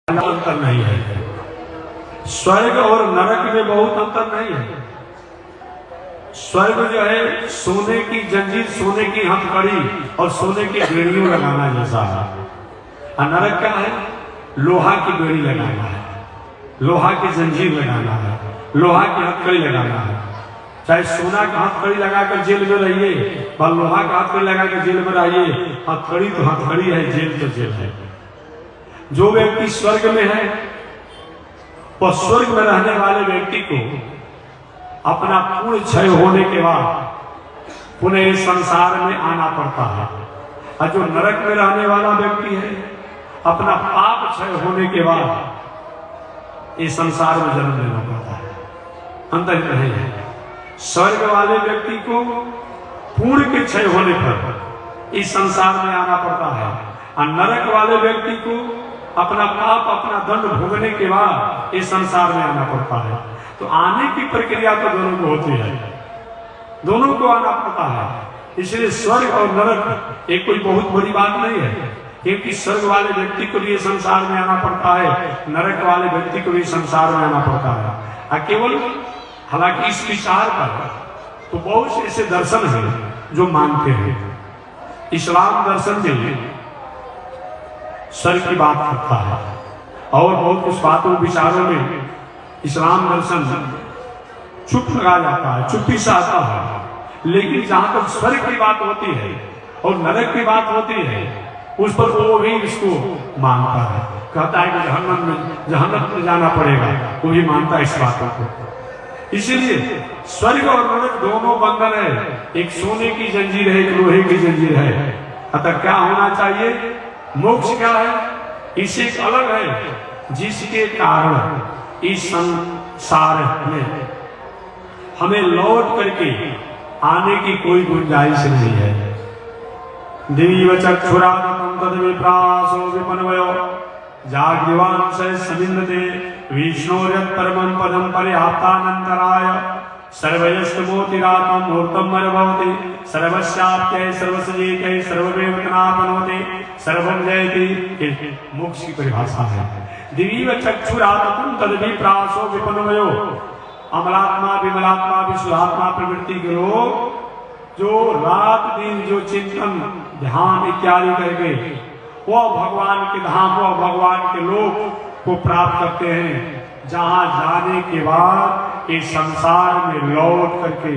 अंतर नहीं है। स्वर्ग और नरक में बहुत अंतर नहीं है। स्वर्ग जो है सोने की जंजीर, सोने की हथकड़ी और सोने की बेड़ियों लगाना जैसा है, और नरक क्या है? लोहा की बेड़ी लगाना है, लोहा की जंजीर लगाना है, लोहा की हथकड़ी लगाना है। चाहे सोना का हथकड़ी लगाकर जेल में रहिए और लोहा का हथकड़ी लगाकर जेल में रहिए, हथकड़ी तो हथकड़ी है, जेल तो जेल है। जो व्यक्ति स्वर्ग में है वह स्वर्ग में रहने वाले व्यक्ति को अपना पूर्ण क्षय होने के बाद पुनः इस संसार में आना पड़ता है, और जो नरक में रहने वाला व्यक्ति है अपना पाप क्षय होने के बाद इस संसार में जन्म लेना पड़ता है। अंतर नहीं है। स्वर्ग वाले व्यक्ति को पूर्ण के क्षय होने पर इस संसार में आना पड़ता है, और नरक वाले व्यक्ति को अपना पाप, अपना दंड भोगने के बाद इस संसार में आना पड़ता है। तो आने की प्रक्रिया तो दोनों को होती है, दोनों को आना पड़ता है। इसलिए स्वर्ग और नरक एक कोई बहुत बड़ी बात नहीं है, क्योंकि स्वर्ग वाले व्यक्ति को भी संसार में आना पड़ता है, नरक वाले व्यक्ति को भी संसार में आना पड़ता है। और केवल हालांकि इस विचार पर तो बहुत से ऐसे दर्शन हैं जो मानते हैं। इस्लाम दर्शन में स्वर्ग की बात करता है, और बहुत कुछ बातों विचारों में इस्लाम दर्शन चुप लगा जाता है, चुप्पी से आता है। लेकिन जहां तक स्वर्ग की बात होती है और नरक की बात होती है, उस पर वो भी इसको मानता है, कहता है कि जहन्नम में जाना पड़ेगा, वो भी मानता है इस बातों को। इसीलिए स्वर्ग और नरक दोनों बंधन है, एक सोने की जंजीर है, एक लोहे की जंजीर है। अतः क्या होना चाहिए? मोक्ष क्या है? इससे एक अलग है, जिसके कारण इस संसार में हमें लौट करके आने की कोई गुंजाइश नहीं है। दिव्य चक्षुरागतम तद विप्रासो विपन्वयो जाग्रीवान से समिन्दते विष्णोर्यत् परमं पदं पर्याप्तानन्तराय सर्वयस्तमोतिरात्मं मूर्तं मरभवति सर्वस्याप्त्यै सर्वसजीकै सर्वमेव तनातनोति सर्वं जयति। मोक्ष की परिभाषा है। दिव्य चक्षुरागतम तद विप्रासो विपन्वयो, अमलात्मा विमलात्मा विशुद्धात्मा प्रवृत्ति के लोग जो रात दिन जो चिंतन ध्यान इत्यादि करके वह भगवान के धाम, वह भगवान के लोक को प्राप्त करते हैं, जहां जाने के बाद इस संसार में लौट करके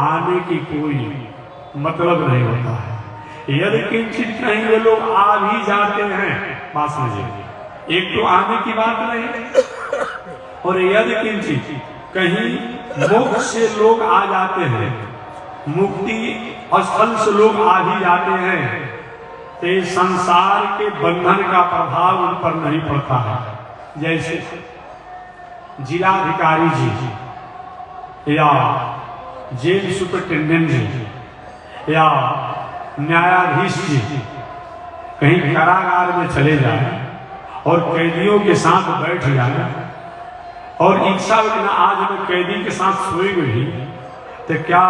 आने की कोई मतलब नहीं होता है। यदि किंचित कहीं वे लोग आ भी जाते हैं, बात समझिए, एक तो आने की बात नहीं, और यदि किंचित कहीं मोक्ष से लोग आ जाते हैं, मुक्ति स्थल से लोग आ भी जाते हैं, तो संसार के बंधन का प्रभाव उन पर नहीं पड़ता है। जैसे जिलाधिकारी जी या जेल सुपरिटेंडेंट जी या न्यायाधीश जी कहीं कारागार में चले जाए और कैदियों के साथ बैठ जाए और इच्छा बिना आज मैं कैदी के साथ सोई गई, तो क्या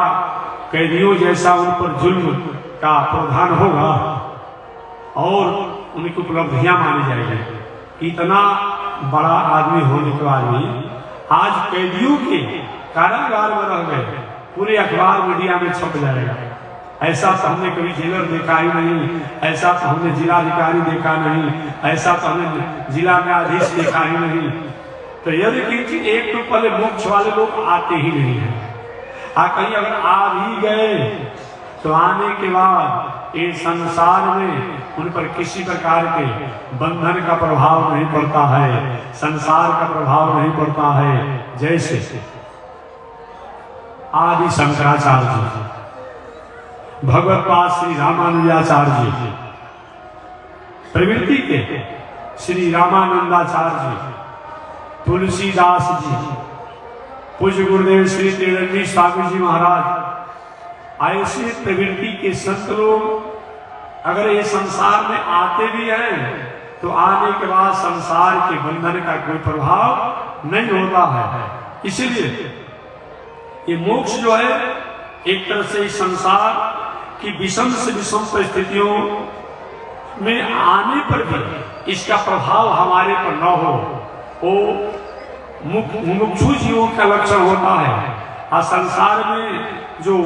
कैदियों जैसा उन पर जुल्म का प्रावधान होगा और उनकी उपलब्धियां मानी जाएगी? इतना बड़ा आदमी होने के बाद भी आज कैदियों के कारागार में रह गए, पूरे अखबार मीडिया में छप जाएगा। ऐसा तो हमने कभी जेलर देखा ही नहीं, ऐसा तो हमने जिलाधिकारी देखा नहीं, ऐसा तो हमने जिला न्यायाधीश देखा ही नहीं। तो यदि किसी एक तो पहले मोक्ष वाले लोग आते ही नहीं है, कहीं अगर आ भी गए तो आने के बाद इस संसार में उन पर किसी प्रकार के बंधन का प्रभाव नहीं पड़ता है, संसार का प्रभाव नहीं पड़ता है। जैसे आदि शंकराचार्य जी, भगवत पाद श्री रामानुजाचार्य जी, प्रवृत्ति के श्री रामानंदाचार्य जी, तुलसीदास जी, पूज्य गुरुदेव श्री तेरंगी स्वामी जी महाराज, ऐसे प्रवृत्ति के संत लोग अगर ये संसार में आते भी हैं तो आने के बाद संसार के बंधन का कोई प्रभाव नहीं होता है। इसीलिए ये मोक्ष जो है एक तरह से इस संसार की विषम से विषम परिस्थितियों में आने पर भी इसका प्रभाव हमारे पर न हो, वो मुमुक्षु जीवों का लक्षण होता है। और संसार में जो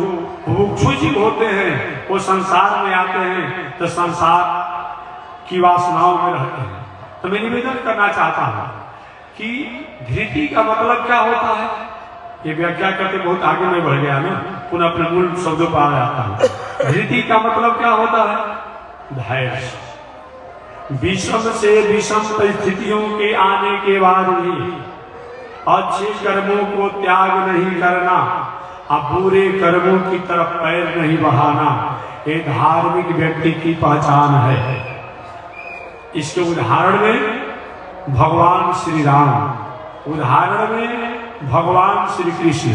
मुमुक्षु जीव होते हैं वो संसार में आते हैं तो संसार की वासनाओं में रहते हैं। तो मैं निवेदन करना चाहता हूं कि धृति का मतलब क्या होता है, ये व्याख्या करके बहुत आगे में बढ़ गया मैं, पुनः अपने मूल शब्दों पर आ जाता हूं। धृति का मतलब क्या होता है, धैर्य। विषम से विषम परिस्थितियों के आने के बाद भी अच्छे कर्मों को त्याग नहीं करना, अब बुरे कर्मों की तरफ पैर नहीं बढ़ाना, ये धार्मिक व्यक्ति की पहचान है। इसके उदाहरण में भगवान श्री राम, उदाहरण में भगवान श्री कृष्ण।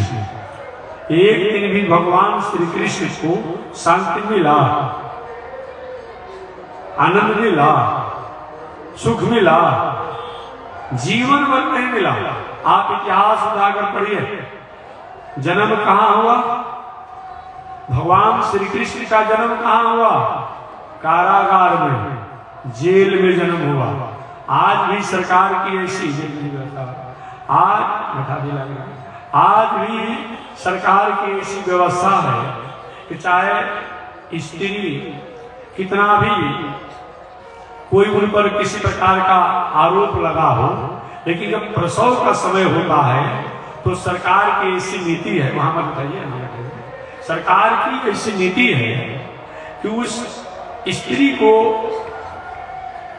एक दिन भी भगवान श्री कृष्ण को शांति मिला, आनंद मिला, सुख मिला, जीवन भर नहीं मिला। आप इतिहास उठाकर पढ़िए, जन्म कहां हुआ, भगवान श्री कृष्ण का जन्म कहां हुआ, कारागार में, जेल में जन्म हुआ। आज भी सरकार की ऐसी आज भी सरकार की ऐसी व्यवस्था है कि चाहे स्त्री कितना भी कोई उन पर किसी प्रकार का आरोप लगा हो, लेकिन जब प्रसव का समय होता है तो सरकार की ऐसी नीति है, वहां मत बताइए, सरकार की ऐसी नीति है कि उस स्त्री को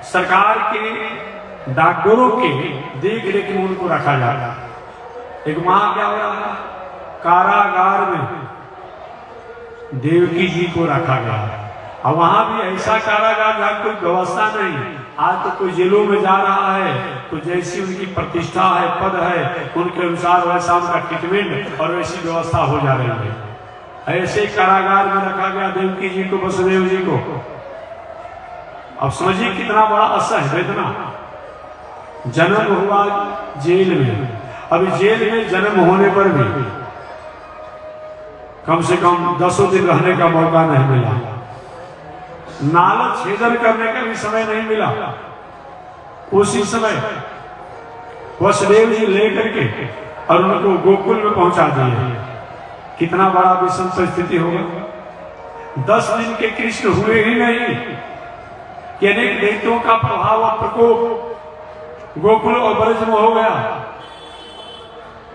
सरकार के डॉक्टरों के देख रेख में उनको रखा जाता है। एक वहां क्या हो रहा है, कारागार में देवकी जी को रखा गया, और वहां भी ऐसा कारागार जहां कोई व्यवस्था नहीं। आज तो कोई जेलों में जा रहा है तो जैसी उनकी प्रतिष्ठा है, पद है, उनके अनुसार वैसा उनका ट्रीटमेंट और वैसी व्यवस्था हो जा रही है। ऐसे कारागार में रखा गया देवकी जी को, वसुदेव जी को। अब समझिए कितना बड़ा असह्य वेदना। जन्म हुआ जेल में, अभी जेल में जन्म होने पर भी कम से कम 10 दिन रहने का मौका नहीं मिला, नालक छेदन करने का भी समय नहीं मिला। उसी समय वसुदेव जी लेकर के और उनको गोकुल में पहुंचा दिए। कितना बड़ा विषम परिस्थिति होगा। 10 दिन के कृष्ण हुए ही नहीं कि अनेक दैत्यों का प्रभाव और प्रकोप गोकुल और ब्रज में हो गया।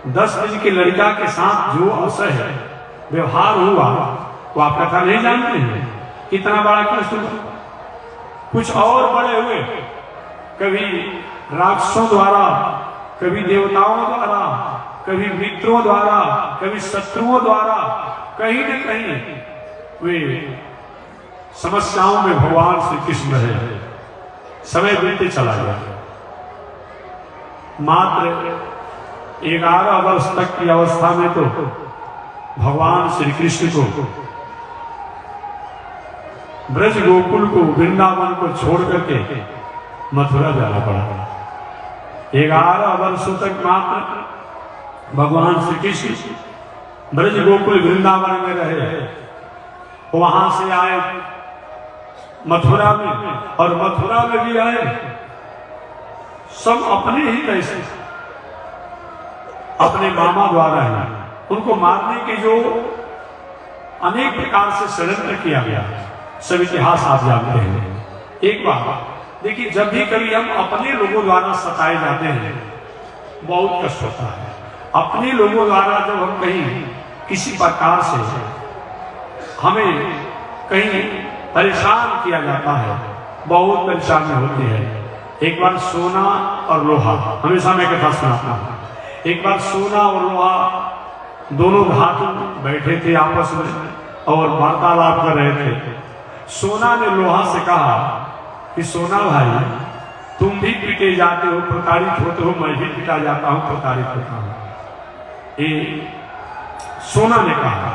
10 दिन की लड़का के साथ जो असह्य व्यवहार हुआ वो आप कथा नहीं जानते हैं, कितना बड़ा कष्ट हुआ। कुछ और बड़े हुए, कभी राक्षसों द्वारा, कभी देवताओं द्वारा, कभी मित्रों द्वारा, कभी शत्रुओं द्वारा, कहीं न कहीं वे समस्याओं में भगवान श्री कृष्ण रहे। समय बीतते चला गया। मात्र 11 वर्ष तक की अवस्था में तो भगवान श्री कृष्ण को ब्रज गोकुल को, वृंदावन को छोड़ करके मथुरा जाना पड़ा। 11 वर्षों तक मात्र भगवान श्री कृष्ण ब्रज गोकुल वृंदावन में रहे। वहां से आए मथुरा में, और मथुरा में भी आए सब अपने ही कैसे, अपने मामा द्वारा ही उनको मारने के जो अनेक प्रकार से षड्यंत्र किया गया, सब इतिहास आप जानते हैं। एक बात देखिए, जब भी कभी हम अपने लोगों द्वारा सताए जाते हैं बहुत कष्ट होता है। अपने लोगों द्वारा जब हम कहीं किसी प्रकार से हमें कहीं परेशान किया जाता है, बहुत परेशानी होती है। एक बार सोना और लोहा, हमेशा मैं कथा सुनाता हूं। एक बार सोना और लोहा दोनों धातु बैठे थे आपस में और वार्तालाप कर रहे थे। सोना ने लोहा से कहा कि सोना भाई, तुम भी पीटे जाते हो, प्रताड़ित होते हो, मैं भी पीटा जाता हूं, प्रताड़ित होता हूं। सोना ने कहा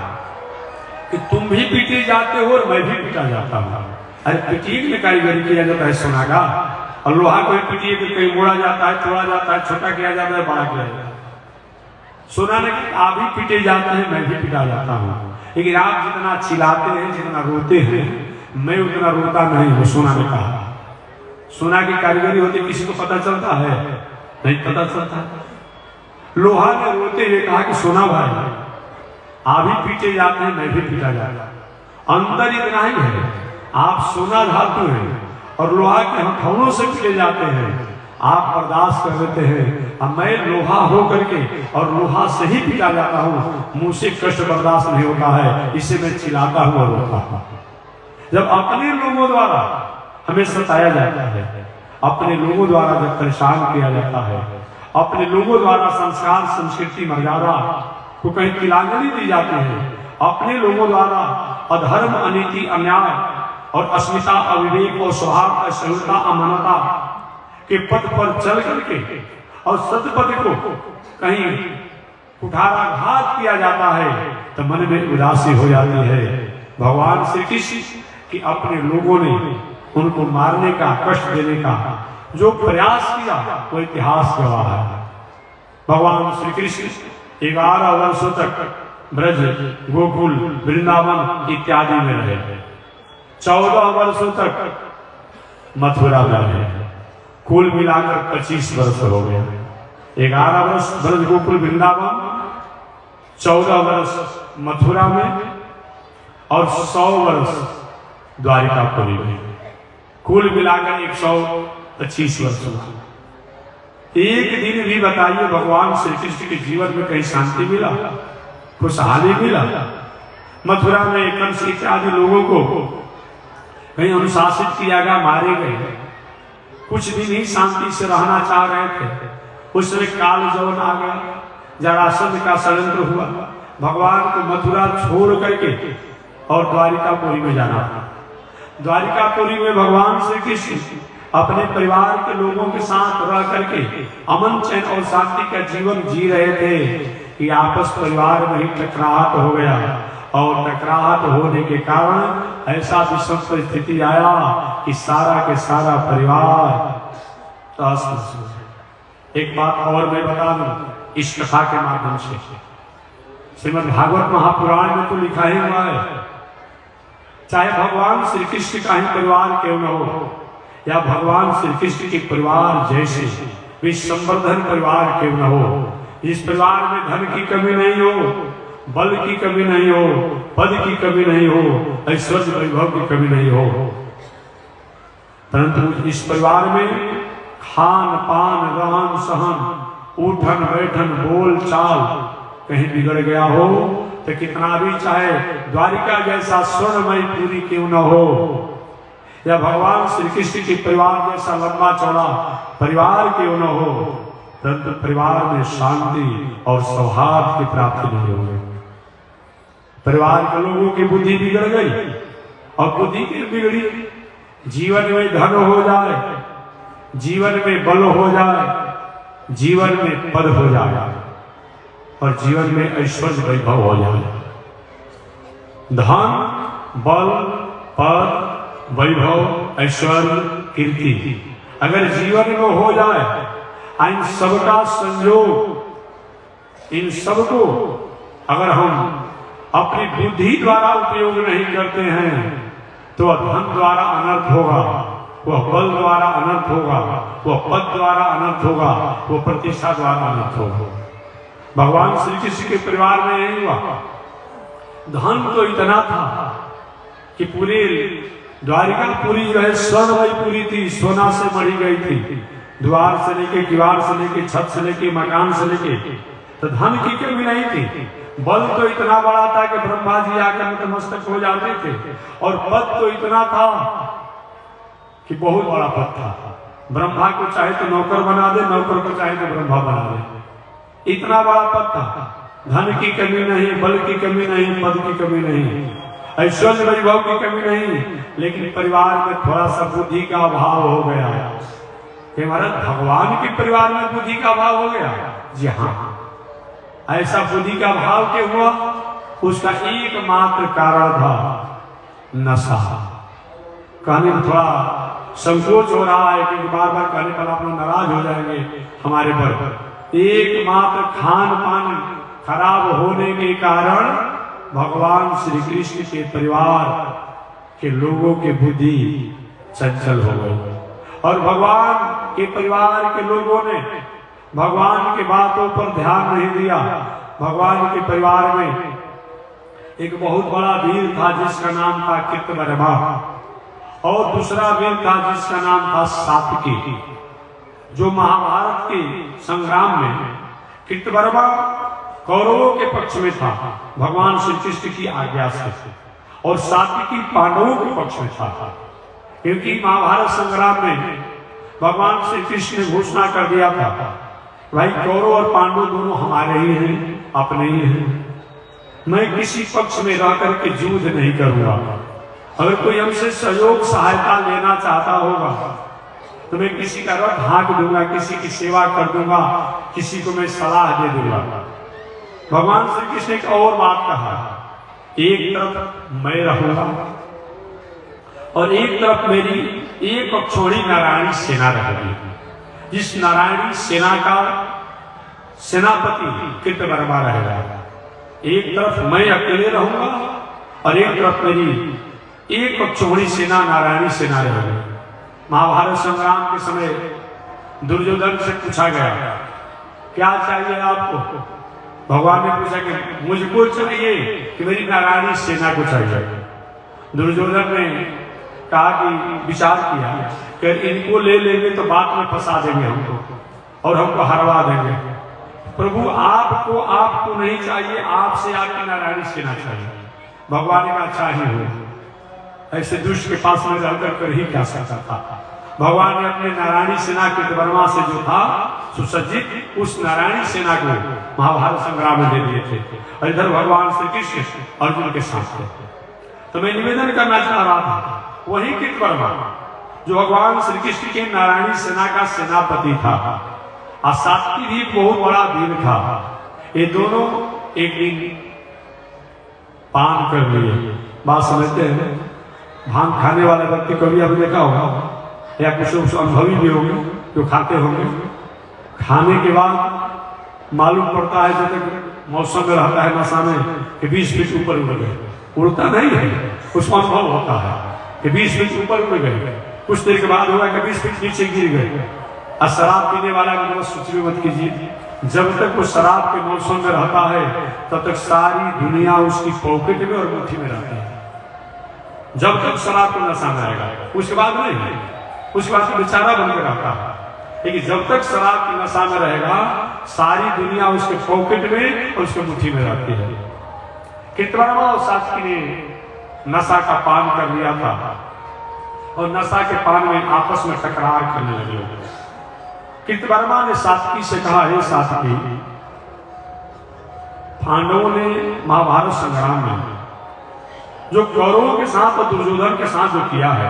कि तुम भी पीटे जाते हो और मैं भी पीटा जाता हूं। अरे पिटीक में कारीगरी किया जाता है सोना का, और लोहा को पिटिए तो कहीं मोड़ा जाता है, तोड़ा जाता है, छोटा किया जाता है, बड़ा किया जाता है। सोना ने कहा आप भी पीटे जाते हैं, मैं भी पीटा जाता हूं, लेकिन आप जितना चिल्लाते हैं, जितना रोते हैं, मैं उतना रोता नहीं हूं। सोना ने कहा। सोना की कारीगरी होती किसी को पता चलता है? नहीं पता चलता। लोहा ने रोते हुए कहा कि सोना भाई, आप भी पीटे जाते हैं, मैं भी पीटा जाता, अंतर इतना ही है, आप सोना धातु हैं और लोहा के हथौड़ों से पीटे जाते हैं, आप बर्दाश्त कर लेते हैं, अब मैं लोहा हो करके और लोहा से ही पीटा जाता हूँ, मुझसे कष्ट बर्दाश्त नहीं होता है, इसे मैं चिल्लाता हुआ रोता हूँ। जब अपने लोगों द्वारा हमें सताया जाता है, अपने लोगों द्वारा जब परेशान किया जाता है, अपने लोगों द्वारा संस्कार संस्कृति मर्यादा को कहीं तिलांजलि दी जाती है, अपने लोगों द्वारा अधर्म अनीति अन्याय और अस्मिता अविवेक और स्वभाव असहिष्णुता अमानता के पथ पर चल करके और सतपथ को कहीं कुठाराघात किया जाता है तो मन में उदासी हो जाती है। भगवान श्री कृष्ण कि अपने लोगों ने उनको मारने का, कष्ट देने का जो प्रयास किया वो इतिहास गवाह है। भगवान श्री कृष्ण 11 वर्षों तक ब्रज, गोकुल, वृंदावन इत्यादि में रहे, 14 वर्षों तक मथुरा में रहे, कुल मिलाकर 25 वर्ष हो गए। 11 वर्ष ब्रज, गोकुल, वृंदावन, 14 वर्ष मथुरा में और 100 वर्ष द्वारिकापुरी में, कुल मिलाकर 125 वर्ष। एक दिन भी बताइए भगवान श्री कृष्ण के जीवन में कहीं शांति मिला, खुशहाली मिला? मथुरा में कंस इत्यादि लोगों को कहीं अनुशासित किया गया, मारे गए, कुछ दिन ही शांति से रहना चाह रहे थे, उसमें काल जौन आ गया, जरासंध का षड्यंत्र हुआ, भगवान को मथुरा छोड़ करके और द्वारिकापुरी में जाना था। द्वारिकापुरी में भगवान श्री कृष्ण अपने परिवार के लोगों के साथ रह करके अमन चैन और शांति का जीवन जी रहे थे कि आपस परिवार में ही टकराहट हो गया और टकराहट होने के कारण ऐसा विषम परिस्थिति आया कि सारा के सारा परिवार। एक बात और मैं बता दूं इस कथा के माध्यम से, श्रीमद् भागवत महापुराण में तो लिखा ही हुआ है, चाहे भगवान श्री कृष्ण का ही परिवार क्यों न हो या भगवान श्री कृष्ण के परिवार जैसे विश्ववर्धन परिवार क्यों न हो, इस परिवार में धन की कमी नहीं हो, बल की कमी नहीं हो, पद की कमी नहीं हो, ऐश्वर्य वैभव की कमी नहीं हो, परंतु इस परिवार में खान पान रहन सहन उठन बैठन बोल चाल कहीं बिगड़ गया हो तो कितना भी चाहे द्वारिका जैसा स्वर्णमय पूरी क्यों न हो या भगवान श्री कृष्ण के परिवार जैसा लंबा चौड़ा परिवार क्यों न हो, परंतु परिवार में शांति और सौहार्द की प्राप्ति नहीं होगी। परिवार के लोगों की बुद्धि बिगड़ गई और बुद्धि की बिगड़ी, जीवन में धन हो जाए, जीवन में बल हो जाए, जीवन में पद हो जाए और जीवन में ऐश्वर्य वैभव हो जाए। धन, बल, पद, वैभव, ऐश्वर्य, कीर्ति अगर जीवन में हो जाए, इन सबका संयोग, इन सबको अगर हम अपनी बुद्धि द्वारा उपयोग नहीं करते हैं तो धन द्वारा अनर्थ होगा, वह बल द्वारा अनर्थ होगा, वह पद द्वारा अनर्थ होगा, वह प्रतिष्ठा द्वारा अनर्थ होगा। भगवान श्री कृष्ण के परिवार में यही हुआ। धन तो इतना था कि पूरे द्वारिकापुरी जो है स्वर्णमयी पूरी थी, सोना से मढ़ी गई थी, द्वार से लेके, किवाड़ से लेके, छत से लेके, मकान से लेके, तो धन की कमी नहीं थी। बल तो इतना बड़ा था कि ब्रह्मा जी आकर नतमस्तक हो जाते थे और पद तो इतना था कि बहुत बड़ा पद था, ब्रह्मा को चाहे तो नौकर बना दे, नौकर को चाहे तो ब्रह्मा बना दे, इतना बड़ा पद था। धन की कमी नहीं, बल की कमी नहीं, पद की कमी नहीं, ऐश्वर्य वैभव की कमी नहीं, लेकिन परिवार में थोड़ा सा बुद्धि का अभाव हो गया कि महाराज भगवान के परिवार में बुद्धि का अभाव हो गया। जी हाँ, ऐसा बुद्धि का अभाव क्यों हुआ? उसका एकमात्र कारण था नशा। कहने में थोड़ा संकोच हो रहा है क्योंकि बार बार कहने पर आप लोग नाराज हो जाएंगे हमारे पर। एकमात्र खान पान खराब होने के कारण भगवान श्री कृष्ण के परिवार के लोगों की बुद्धि चंचल हो गई और भगवान के परिवार के लोगों ने भगवान की बातों पर ध्यान नहीं दिया। भगवान के परिवार में एक बहुत बड़ा वीर था जिसका नाम था कृतवर्मा, और दूसरा वीर था जिसका नाम था सात्विकी। जो महाभारत के संग्राम में कृतवर्मा कौरवों के पक्ष में था भगवान श्री कृष्ण की आज्ञा से, और सात्विकी पांडवों के पक्ष में था, क्योंकि महाभारत संग्राम में भगवान श्री कृष्ण ने घोषणा कर दिया था भाई कौरव और पांडव दोनों हमारे ही हैं, अपने ही हैं। मैं किसी पक्ष में रह करके युद्ध नहीं करूंगा। अगर कोई हमसे सहयोग सहायता लेना चाहता होगा तो मैं किसी का रथ हाँक दूंगा, किसी की सेवा कर दूंगा, किसी को मैं सलाह दे दूंगा। भगवान श्री कृष्ण ने एक और बात कहा, एक तरफ मैं रहूंगा और एक तरफ मेरी एक अक्षौणी नारायणी सेना रहेगी। जिस नारायणी सेना का सेनापति कृतवर्मा रहेगा। एक तरफ मैं अकेले रहूंगा और एक तरफ मेरी एक अक्षौणी सेना नारायणी सेना रहेगी। महाभारत संग्राम के समय दुर्योधन से पूछा गया क्या चाहिए आपको? भगवान ने पूछा कि मुझको चाहिए कि मेरी नारायणी सेना को चाहिए। दुर्योधन ने कहा कि विचार किया कि इनको ले लेंगे तो बात में फंसा देंगे हमको और हमको हरवा देंगे। प्रभु आपको नहीं चाहिए, आपसे आपकी नारायणी सेना चाहिए। भगवान का अच्छा ही हो, ऐसे दुष्ट के पास में रहकर कर ही क्या सकता था। भगवान ने अपने नारायणी सेना कृतवर्मा से जो था सुसज्जित, उस नारायणी सेना को महाभारत संग्राम में दे दिए थे, और इधर भगवान श्री कृष्ण अर्जुन के साथ थे। तो मैं निवेदन करना चाह रहा था, वही कृतवर्मा जो भगवान श्री कृष्ण के नारायणी सेना का सेनापति था, और सात्विकी भी बहुत बड़ा वीर था। ये दोनों एक दिन पान कर लिए। बात समझते हैं? भांग खाने वाला व्यक्ति कभी आपने देखा होगा या कुछ अनुभवी भी होंगे जो खाते होंगे। खाने के बाद मालूम पड़ता है जब तक मौसम में रहता है नशा में कि 20 फीट ऊपर उड़ गए। उड़ता नहीं है, उसको अनुभव होता है कि 20 फीट ऊपर उड़ गए। कुछ देर के बाद हुआ कि 20 फीट नीचे गिर गए। और शराब पीने वाला की सोच भी मत कीजिए, जब तक वो शराब के मौसम में रहता है तब तक सारी दुनिया उसकी पॉकेट में और मुट्ठी में रहती है। जब तक शराब को नशा में आएगा, उसके बाद नहीं, उसके बाद बेचारा बनकर रहता है। लेकिन जब तक शराब की नशा में रहेगा सारी दुनिया उसके पॉकेट में और उसके मुट्ठी में रहती है। कृतवर्मा और सात्विकी ने नशा का पान कर लिया था और नशा के पान में आपस में टकरार करने लगे। कृतवर्मा ने सात्विकी से कहा, हे सात्विकी, पांडवों ने महाभारत संग्राम में जो कौरवों के साथ और दुर्योधन के साथ जो किया है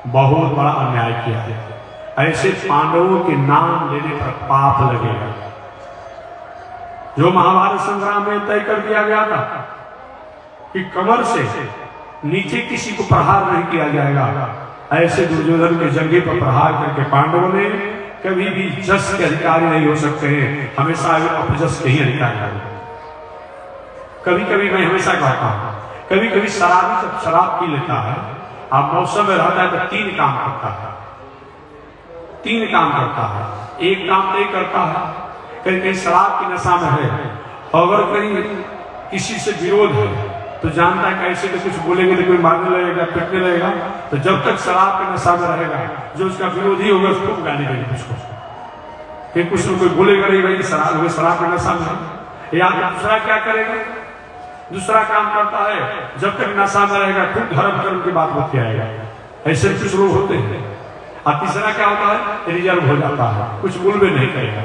बहुत बड़ा अन्याय किया है। ऐसे पांडवों के नाम लेने पर पाप लगेगा। जो महाभारत संग्राम में तय कर दिया गया था कि कमर से नीचे किसी को प्रहार नहीं किया जाएगा, ऐसे दुर्योधन के जंघे पर प्रहार करके पांडवों ने कभी भी जस के अधिकारी नहीं हो सकते हैं, हमेशा अपजस के ही अधिकारी। कभी कभी मैं हमेशा कहता हूं, कभी कभी शराबी जब शराब पी लेता है, आप मौसम में रहता है तो 3 काम करता है। 3 काम करता है। एक काम नहीं करता है, कहीं कहीं शराब की नशा में है, अगर कहीं किसी से विरोध है तो जानता है कैसे तो कुछ बोलेंगे तो कोई मारने लगेगा, पिटने लगेगा। तो जब तक शराब के नशा में रहेगा, जो उसका विरोधी होगा उसको गाली देगी उसको, कि कुछ कोई बोलेगा नहीं भाई शराब के नशा में। या दूसरा क्या करेगा? दूसरा काम करता है, जब तक नशा में रहेगा खूब धर्म कर्म की बात होती आएगा। ऐसे कुछ लोग होते हैं। और तीसरा क्या होता है? रिजर्व हो जाता है, कुछ बोल भी नहीं करेगा।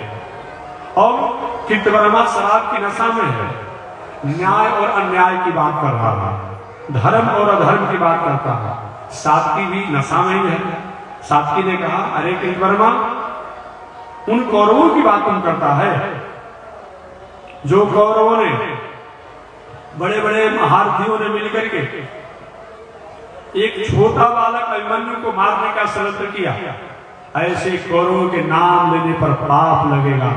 और कृतवर्मा शराब की नशा में है, न्याय और अन्याय की बात कर रहा है, धर्म और अधर्म की बात करता है। सात्विकी भी नशा में ही है। सात्विकी ने कहा, अरे कृतवर्मा, उन कौरवों की बात तुम करता है जो कौरवों ने बड़े बड़े महारथियों ने मिलकर के एक छोटा बालक अभिमन्यु को मारने का षड्यंत्र किया। ऐसे कौरवों के नाम लेने पर पाप लगेगा,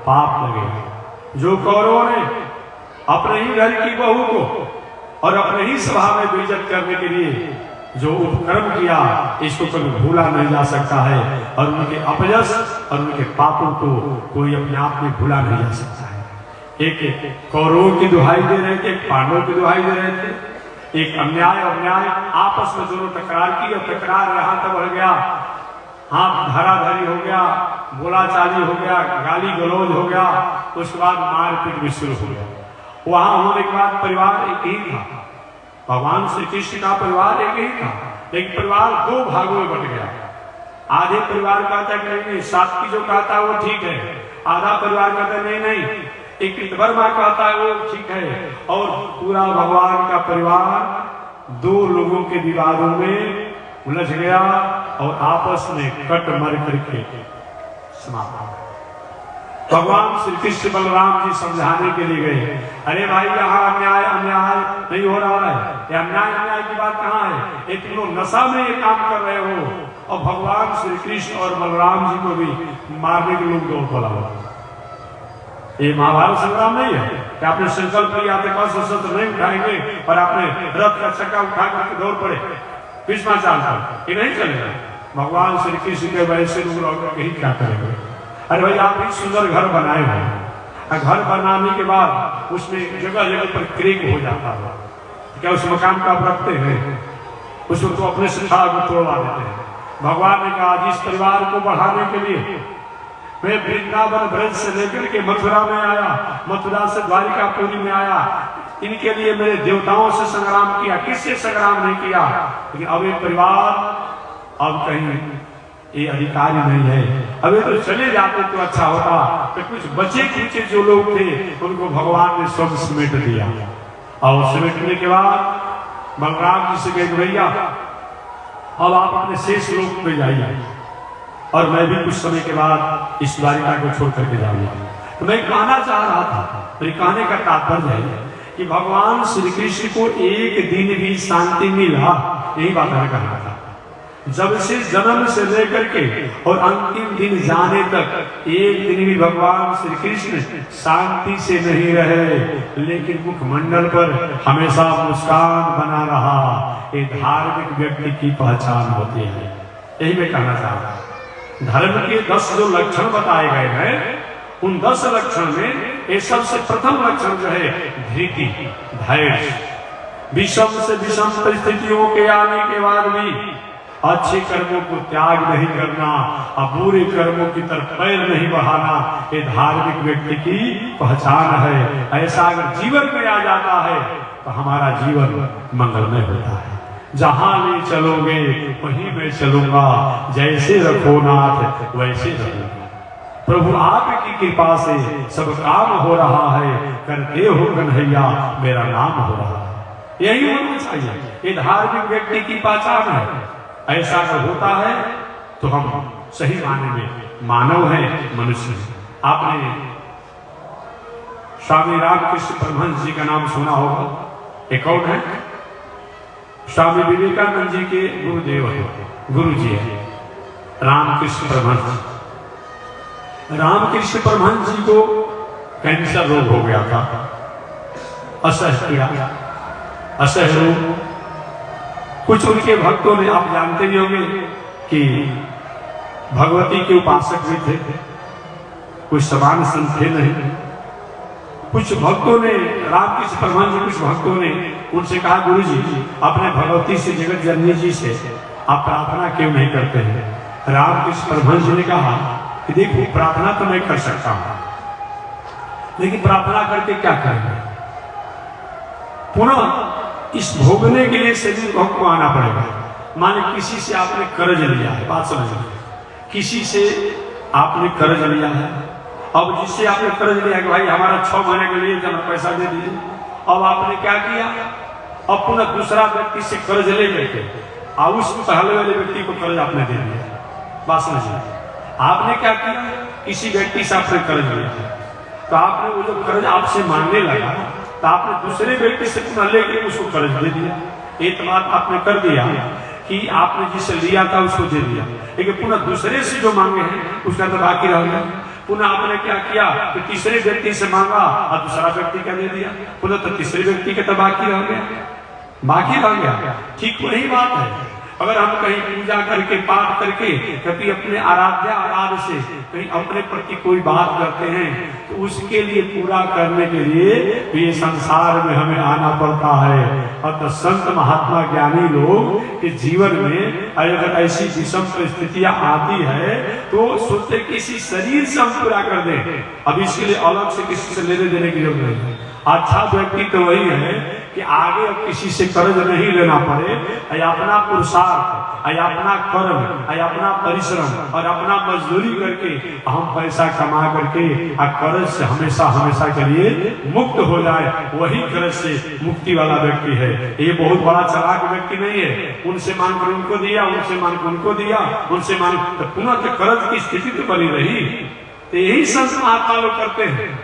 पाप लगेगा। जो कौरवों ने अपने ही घर की बहू को और अपने ही सभा में बेइज्जत करने के लिए जो उपक्रम किया इसको कभी भूला नहीं जा सकता है, और उनके अपयश और उनके पापों को कोई अपने आप में भूला नहीं जा सकता है। एक कौरवों की दुहाई दे रहे थे, एक पांडवों की दुहाई दे रहे थे, एक अन्याय और न्याय आपस में दोनों टकरार की, और टकरार यहाँ तक बढ़ गया, हाथ धराधरी हो गया, बोलाचाली हो गया, गाली गलौज हो गया, उसके बाद मारपीट भी शुरू हो गया। वहां होने के बाद परिवार एक ही था, भगवान श्री कृष्ण का परिवार एक ही था, लेकिन परिवार दो भागों में बट गया। आधे परिवार कहता है नहीं, सात्विक जो कहता है वो ठीक है, आधा परिवार कहता है नहीं नहीं, एक कृतवर्मा कहता है वो ठीक है, और पूरा भगवान का परिवार दो लोगों के विवादों में उलझ गया और आपस में कट मर करके समाप्त। भगवान श्री कृष्ण बलराम जी समझाने के लिए गए, अरे भाई यहाँ अन्याय अन्याय नहीं हो रहा है, ये अन्याय अन्याय की बात कहाँ है, ये तुम लोग नशा में ये काम कर रहे हो, और भगवान श्री कृष्ण और बलराम जी को भी मारने के लोग दौड़ पड़ा हुआ। ये महाभारत संग्राम नहीं है कि आपने संकल्प लिया शस्त्र नहीं उठाएंगे और आपने रथ का चक्का उठा करके दौड़ पड़े भीष्माचार्य पर, ये नहीं चलेगा। भगवान श्री कृष्ण के वैसे लोग यही क्या करेंगे। अरे भाई आप भी सुंदर घर बनाए हो, घर बनाने के बाद उसमें जगह जगह पर क्रेक हो जाता है, क्या उस मकान का आप रखते हैं, उसको तो अपने संसार को तोड़वा देते हैं। भगवान ने कहा जिस परिवार को बढ़ाने के लिए मैं वृंदावन ब्रज से लेकर के मथुरा में आया, मथुरा से द्वारिकापुरी में आया, इनके लिए मेरे देवताओं से संग्राम किया, किससे संग्राम नहीं किया, लेकिन अब ये परिवार अब कहीं ये अधिकारी नहीं है, अभी तो चले जाते तो अच्छा होता, तो कुछ बचे कुचे जो लोग थे उनको भगवान ने सब समेट दिया। और समेटने के बाद बलराम जी से कहे भैया अब आप अपने शेष लोक पे जाइए और मैं भी कुछ समय के बाद इस द्वारिका को छोड़ करके जाऊंगा। तो मैं कहना चाह रहा था, मेरे कहने का तात्पर्य है कि भगवान श्री कृष्ण को एक दिन भी शांति मिला, यही बात मैं कहना था। जब से जन्म से लेकर के और अंतिम दिन जाने तक एक दिन भी भगवान श्री कृष्ण शांति से नहीं रहे, लेकिन मुखमंडल पर हमेशा मुस्कान बना रहा। ये धार्मिक व्यक्ति की पहचान होती है, यही मैं कहना चाहता हूँ। धर्म के 10 जो लक्षण बताए गए हैं, उन 10 लक्षण में ये सबसे प्रथम लक्षण जो है धीति, धैर्य। विषम से विषम परिस्थितियों के आने के बाद भी अच्छे कर्मों को त्याग नहीं करना और बुरे कर्मों की तरफ पैर नहीं बढ़ाना, ये धार्मिक व्यक्ति की पहचान है। ऐसा अगर जीवन में आ जाता है तो हमारा जीवन मंगलमय होता है। जहां ले चलोगे वहीं मैं चलूंगा, जैसे रखो नाथ वैसे रखूंगा। प्रभु आपकी कृपा से सब काम हो रहा है, करते हो कन्हैया मेरा नाम हो रहा है। यही होना चाहिए, ये धार्मिक व्यक्ति की पहचान है। ऐसा अगर होता है तो हम सही माने में मानव हैं, मनुष्य हैं। आपने स्वामी रामकृष्ण परमहंस जी का नाम सुना होगा। ये कौन है? स्वामी विवेकानंद जी के गुरुदेव है, गुरु जी है रामकृष्ण परमहंस। रामकृष्ण परमहंस जी को कैंसर रोग हो गया था, असह्य पीड़ा, असह्य रोग। कुछ उनके भक्तों ने, आप जानते भी होंगे कि भगवती के उपासक भी थे, कुछ समान संत थे नहीं। कुछ भक्तों ने, रामकृष्ण परमहंस जी, कुछ भक्तों ने उनसे कहा गुरु जी अपने भगवती से, जगत जननी जी से आप प्रार्थना क्यों नहीं करते हैं? रामकृष्ण परमहंस जी ने कहा कि देखो प्रार्थना तो मैं कर सकता हूं, लेकिन प्रार्थना करके क्या करेंगे? पुनः इस भोगने के लिए शरीर को हमको आना पड़ेगा। माने किसी से आपने कर्ज लिया है, बात समझिए, किसी से आपने कर्ज लिया है, अब जिससे आपने कर्ज लिया कि भाई हमारा 6 महीने के लिए जमा पैसा दे दीजिए। अब आपने क्या किया, अब पुनः दूसरा व्यक्ति से कर्ज ले करके और उस पहले वाले व्यक्ति को कर्ज आपने दे दिया। बात समझिए, आपने क्या किया, किसी व्यक्ति से आपने कर्ज लिया, तो आपने वो जो कर्ज आपसे मांगने लगा तो आपने दूसरे व्यक्ति से पुनः लेके उसको कर्ज दे दिया। एक बात आपने कर दिया कि आपने जिसे लिया था उसको दे दिया, लेकिन पुनः दूसरे से जो मांगे हैं उसका तो बाकी रह गया। पुनः आपने क्या किया कि तीसरे व्यक्ति से मांगा और दूसरा व्यक्ति क्या दे दिया, पुनः तो तीसरे व्यक्ति का तो बाकी रह गया। बाकी रह गया। ठीक वही बात है, अगर हम कहीं पूजा करके पाठ करके कभी अपने आराध्या आराध्य से कहीं अपने प्रति कोई बात करते हैं तो उसके लिए पूरा करने के लिए ये संसार में हमें आना पड़ता है। और तो संत महात्मा ज्ञानी लोग के जीवन में अगर ऐसी विषम परिस्थितियां आती है तो सोचते किसी शरीर से हम पूरा कर दें, अब इसके लिए अलग से किसी से लेने देने की जरूरत नहीं है। अच्छा व्यक्ति तो वही है कि आगे अब किसी से कर्ज नहीं लेना पड़े, अपना पुरुषार्थ, अपना कर्म, अपना परिश्रम और अपना मजदूरी करके हम पैसा कमा करके कर्ज से हमेशा हमेशा के लिए मुक्त हो जाए, वही कर्ज से मुक्ति वाला व्यक्ति है। ये बहुत बड़ा चालाक व्यक्ति नहीं है, उनसे मांग कर उनको दिया, उनसे मांग कर उनको दिया, उनसे मांग तो पुनः तो कर्ज की स्थिति तो बनी रही। तो यही संत महात्मा लोग करते हैं।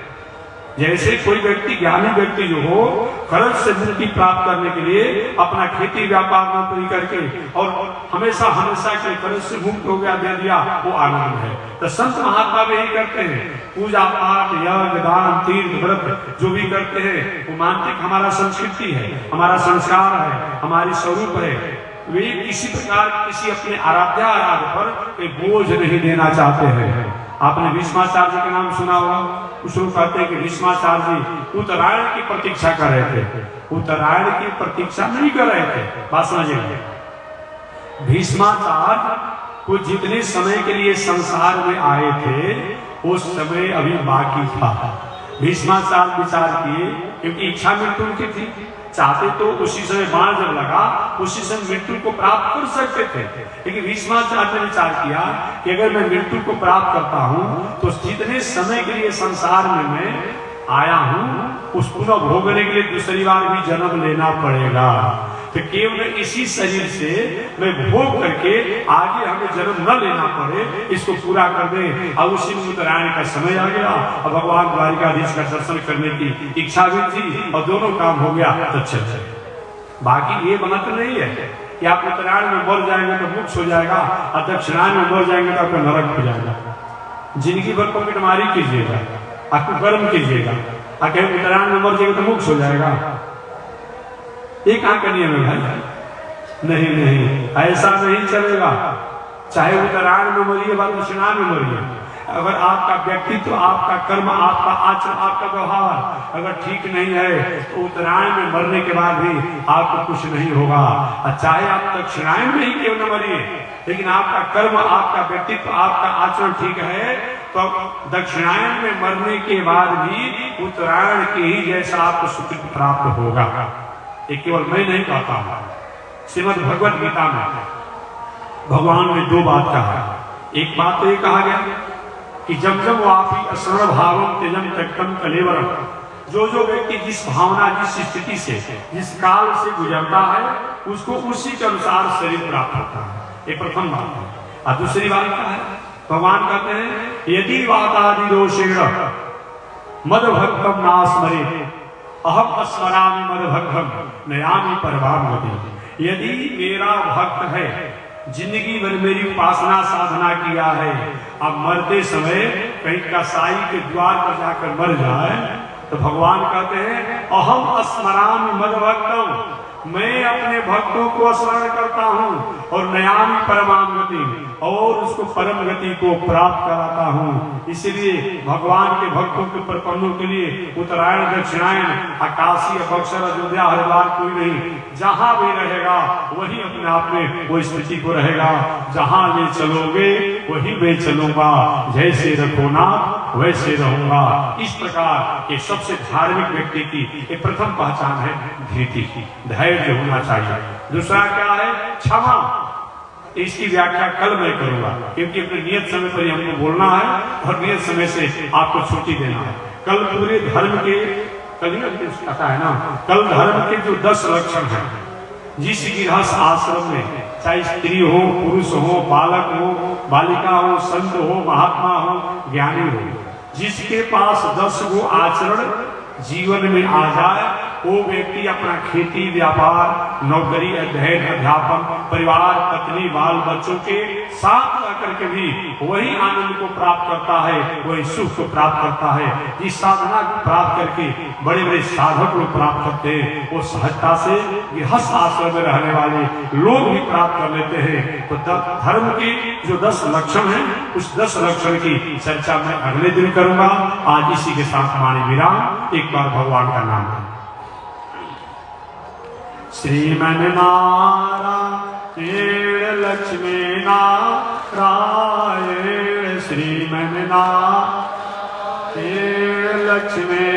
जैसे कोई व्यक्ति ज्ञानी व्यक्ति जो हो कर्ज से मुक्ति प्राप्त करने के लिए अपना खेती व्यापार नौकरी करके और हमेशा हमेशा के कर्ज से मुक्त हो गया, दे दिया, वो आनंद है। तो संत महात्मा भी यही करते हैं, पूजा पाठ यज्ञ दान तीर्थ व्रत जो भी करते हैं वो मानते कि हमारा संस्कृति है, हमारा संस्कार है, हमारी स्वरूप है। वे किसी प्रकार किसी अपने आराध्या आराध्य पर एक बोझ नहीं देना चाहते हैं। आपने भीष्माचार्य के नाम सुना होगा, कुछ लोग कहते हैं कि भीष्माचार्य जी उत्तरायण की प्रतीक्षा कर रहे थे। उत्तरायण की प्रतीक्षा नहीं कर रहे थे, बात समझिए। भीष्माचार्य को जितने समय के लिए संसार में आए थे उस समय अभी बाकी था। भीष्माचार्य विचार किए, क्योंकि इच्छा मृत्यु उनकी थी, चाहते तो उसी समय बाण जब लगा उसी समय मृत्यु को प्राप्त कर सकते थे, लेकिन भीष्माचार्य ने विचार किया कि अगर मैं मृत्यु को प्राप्त करता हूं तो जितने समय के लिए संसार में मैं आया हूं उस पुनः भोगने के लिए दूसरी बार भी जन्म लेना पड़ेगा। तो केवल इसी शरीर से मैं भोग करके आगे हमें जन्म न लेना पड़े, इसको पूरा कर दे। और उसी में उत्तरायण का समय आ गया और भगवान द्वारिकाधीश का दर्शन करने की इच्छा भी थी और दोनों काम हो गया। तो चल बाकी ये बात नहीं है कि आप उत्तरायण में मर जाएंगे तो मोक्ष हो जाएगा और दक्षिणायन में मर जाएंगे तो आपका नरक हो जाएगा। जिंदगी भर पॉकेटमारी कीजिएगा, आपको कर्म कीजिएगा, अगर उत्तरायण में मर जाएगा तो मोक्ष हो जाएगा। ये कहाँ का नियम है भाई? नहीं नहीं, ऐसा नहीं चलेगा। चाहे उत्तरायण में मरिए व दक्षिणायन में मरिए, अगर आपका व्यक्तित्व, आपका कर्म, आपका आचरण, आपका व्यवहार अगर ठीक नहीं है तो उत्तरायण में मरने के बाद भी आपको कुछ नहीं होगा। और चाहे आप दक्षिणायन में ही क्यों न मरिए, लेकिन आपका कर्म, आपका व्यक्तित्व, आपका आचरण ठीक है तो दक्षिणायन में मरने के बाद भी उत्तरायण के ही जैसा आपको सुख प्राप्त होगा। ये केवल मैं नहीं कहता हूं, श्रीमद् भगवत गीता में भगवान ने दो बात कहा। एक बात तो ये कहा गया कि जब जब वो आप ही असरण भावम तेजम त्यक्तम कलेवरम, जो जो व्यक्ति जिस भावना, जिस स्थिति से, जिस काल से गुजरता है उसको उसी के अनुसार शरीर प्राप्त होता है। ये प्रथम बात है। और दूसरी बात क्या है? भगवान कहते हैं यदि वातादि दोषेण मद भक्तम नास्मरे अहम स्मरामि मद भक्तम नयामि परमाम गति। यदि मेरा भक्त है, जिंदगी भर मेरी उपासना साधना किया है, अब मरते समय कहीं कसाई के द्वार पर जाकर मर जाए तो भगवान कहते हैं अहम स्मरामि मद भक्तम, मैं अपने भक्तों को स्मरण करता हूँ और नयामि परमाम गति, और उसको परम गति को प्राप्त कराता हूँ। इसलिए भगवान के भक्तों के प्रपन्नों के लिए उत्तरायण दक्षिणायन काशी बक्सर अयोध्या हरिद्वार कोई नहीं, जहाँ भी रहेगा वही अपने आप में वो स्थिति को रहेगा। जहाँ ले चलोगे वही मैं चलूंगा, जैसे रखो नाथ वैसे रहूंगा। इस प्रकार के सबसे धार्मिक व्यक्ति की एक प्रथम पहचान है धीरति, धैर्य होना चाहिए। दूसरा क्या है? क्षमा। इसकी व्याख्या कल मैं करूंगा, क्योंकि अपने नियत समय पर हमको बोलना है और नियत समय से आपको छुट्टी देना है। कल पूरे धर्म के कल कहता है ना, कल धर्म के जो 10 लक्षण हैं, जिस गृहस्थ आश्रम में चाहे स्त्री हो, पुरुष हो, बालक हो, बालिका हो, संत हो, महात्मा हो, ज्ञानी हो, जिसके पास 10 गो आचरण जीवन में आ जाए वो व्यक्ति अपना खेती, व्यापार, नौकरी, अध्ययन, अध्यापन, परिवार, पत्नी, बाल बच्चों के साथ आकर के भी वही आनंद को प्राप्त करता है, वही सुख को प्राप्त करता है। इस साधना को प्राप्त करके बड़े बड़े साधक लोग प्राप्त करते हैं, वो सहजता से गृहस्थ आश्रम में रहने वाले लोग भी प्राप्त कर लेते हैं। तो धर्म के जो 10 लक्षण हैं, उस 10 लक्षण की चर्चा मैं अगले दिन करूंगा। आज इसी के साथ माने विराम। एक बार भगवान का नाम है। श्रीमन नारायण लक्ष्मी नारायण, श्रीमन नारायण लक्ष्मी,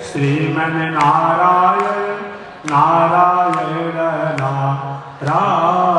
श्रीमन नारायण नारायण नारायण।